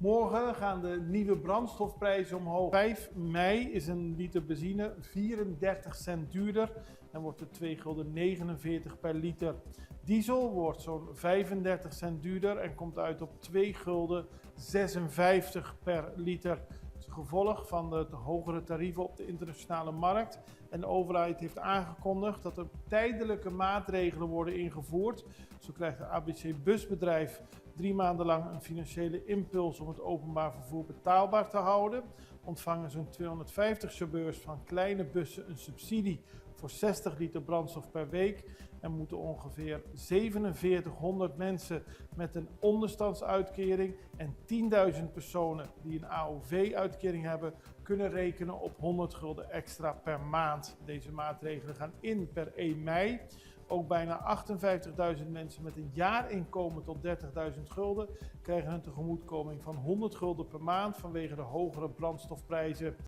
Morgen gaan de nieuwe brandstofprijzen omhoog. 5 mei is een liter benzine 34 cent duurder en wordt het 2,49 gulden per liter. Diesel wordt zo'n 35 cent duurder en komt uit op 2,56 gulden per liter. Het is een gevolg van de hogere tarieven op de internationale markt. En de overheid heeft aangekondigd dat er tijdelijke maatregelen worden ingevoerd. Zo krijgt het ABC Busbedrijf 3 maanden lang een financiële impuls om het openbaar vervoer betaalbaar te houden. Ontvangen zo'n 250 chauffeurs van kleine bussen een subsidie voor 60 liter brandstof per week. En moeten ongeveer 4700 mensen met een onderstandsuitkering en 10.000 personen die een AOV-uitkering hebben, kunnen rekenen op 100 gulden extra per maand. Deze maatregelen gaan in per 1 mei. Ook bijna 58.000 mensen met een jaarinkomen tot 30.000 gulden krijgen een tegemoetkoming van 100 gulden per maand vanwege de hogere brandstofprijzen.